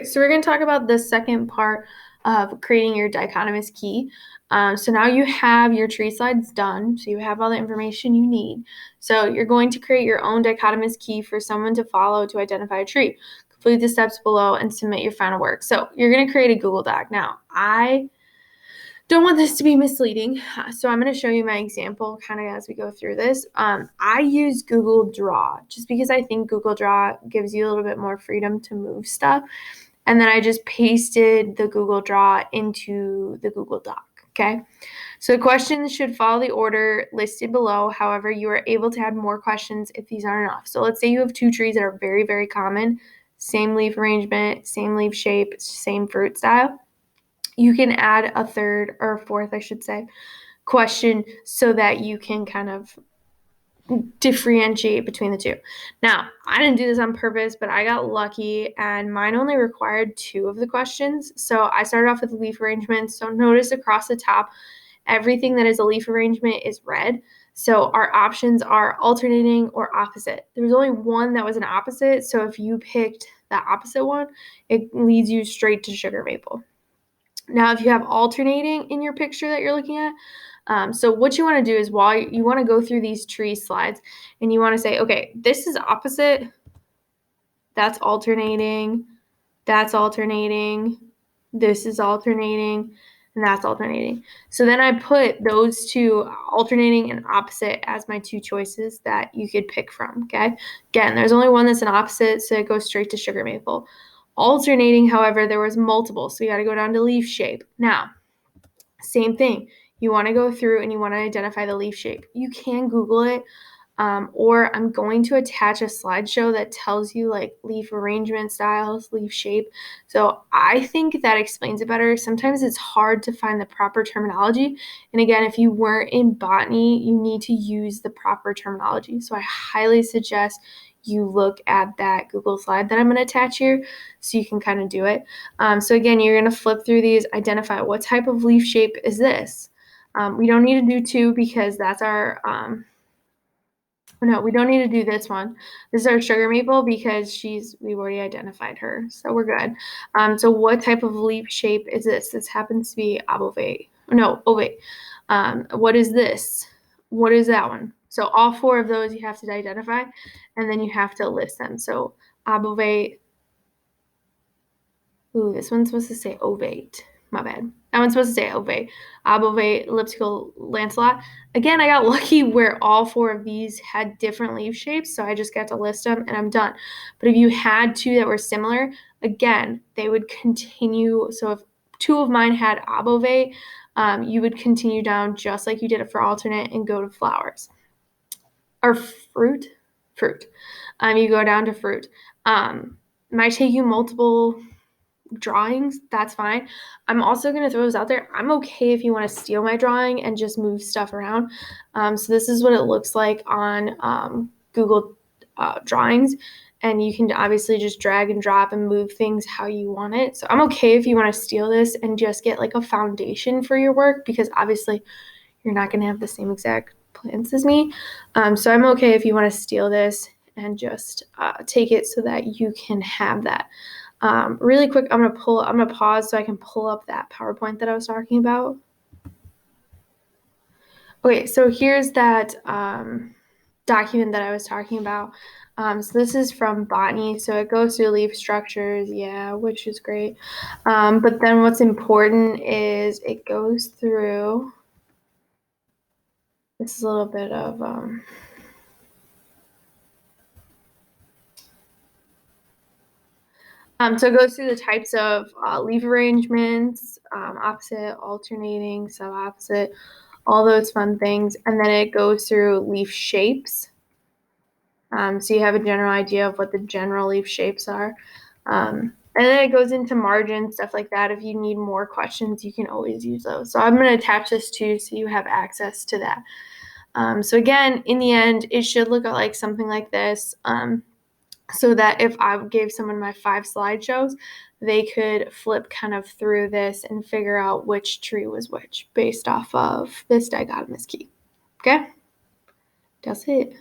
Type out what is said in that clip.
Okay, so we're going to talk about the second part of creating your dichotomous key. So now you have your tree slides done, so you have all the information you need. So you're going to create your own dichotomous key for someone to follow to identify a tree. Complete the steps below and submit your final work. So you're going to create a Google Doc. Now, I don't want this to be misleading, so I'm going to show you my example kind of as we go through this. I use Google Draw just because I think Google Draw gives you a little bit more freedom to move stuff. And then I just pasted the Google Draw into the Google Doc, okay? So the questions should follow the order listed below. However, you are able to add more questions if these aren't enough. So let's say you have two trees that are very, very common, same leaf arrangement, same leaf shape, same fruit style. You can add a third or a fourth, I should say, question so that you can kind of differentiate between the two. Now, I didn't do this on purpose, but I got lucky and mine only required 2 of the questions. So I started off with leaf arrangements. So notice across the top, everything that is a leaf arrangement is red. So our options are alternating or opposite. There was only one that was an opposite. So if you picked the opposite one, it leads you straight to sugar maple. Now, if you have alternating in your picture that you're looking at, so what you want to do is while you want to go through these tree slides and you want to say, okay, this is opposite, that's alternating, this is alternating, and that's alternating. So then I put those two, alternating and opposite, as my 2 choices that you could pick from, okay? Again, there's only one that's an opposite, so it goes straight to sugar maple. Alternating, however, there was multiple, so you got to go down to leaf shape. Now, same thing. You want to go through and you want to identify the leaf shape. You can Google it, or I'm going to attach a slideshow that tells you like leaf arrangement styles, leaf shape. So I think that explains it better. Sometimes it's hard to find the proper terminology. And again, if you weren't in botany, you need to use the proper terminology. So I highly suggest you look at that Google slide that I'm going to attach here so you can kind of do it. So again, you're going to flip through these, identify what type of leaf shape is this. We don't need to do 2 because that's our, no, we don't need to do this one. This is our sugar maple because we've already identified her, so we're good. So what type of leaf shape is this? This happens to be obovate. No, ovate. What is this? What is that one? So all 4 of those you have to identify, and then you have to list them. So obovate. Ooh, this one's supposed to say ovate. My bad. That one's supposed to say ovate. Obovate, elliptical, lanceolate. Again, I got lucky where all 4 of these had different leaf shapes, so I just got to list them and I'm done. But if you had 2 that were similar, again, they would continue. So if 2 of mine had obovate, you would continue down just like you did it for alternate and go to flowers. Or fruit. You go down to fruit. Might take you multiple drawings, that's fine. I'm also going to throw this out there. I'm okay if you want to steal my drawing and just move stuff around. So this is what it looks like on Google Drawings, and you can obviously just drag and drop and move things how you want it. So I'm okay if you want to steal this and just get like a foundation for your work, because obviously you're not going to have the same exact plans as me. So I'm okay if you want to steal this and just take it so that you can have that. Really quick, I'm gonna pause so I can pull up that PowerPoint that I was talking about. Okay, so here's that document that I was talking about. So this is from botany, so it goes through leaf structures, yeah, which is great. But then what's important is it goes through, this is a little bit of, so it goes through the types of leaf arrangements, opposite, alternating, sub-opposite, all those fun things. And then it goes through leaf shapes. So you have a general idea of what the general leaf shapes are. And then it goes into margins, stuff like that. If you need more questions, you can always use those. So I'm going to attach this too so you have access to that. So again, in the end, it should look like something like this. So that if I gave someone my 5 slideshows, they could flip kind of through this and figure out which tree was which based off of this dichotomous key. Okay? That's it.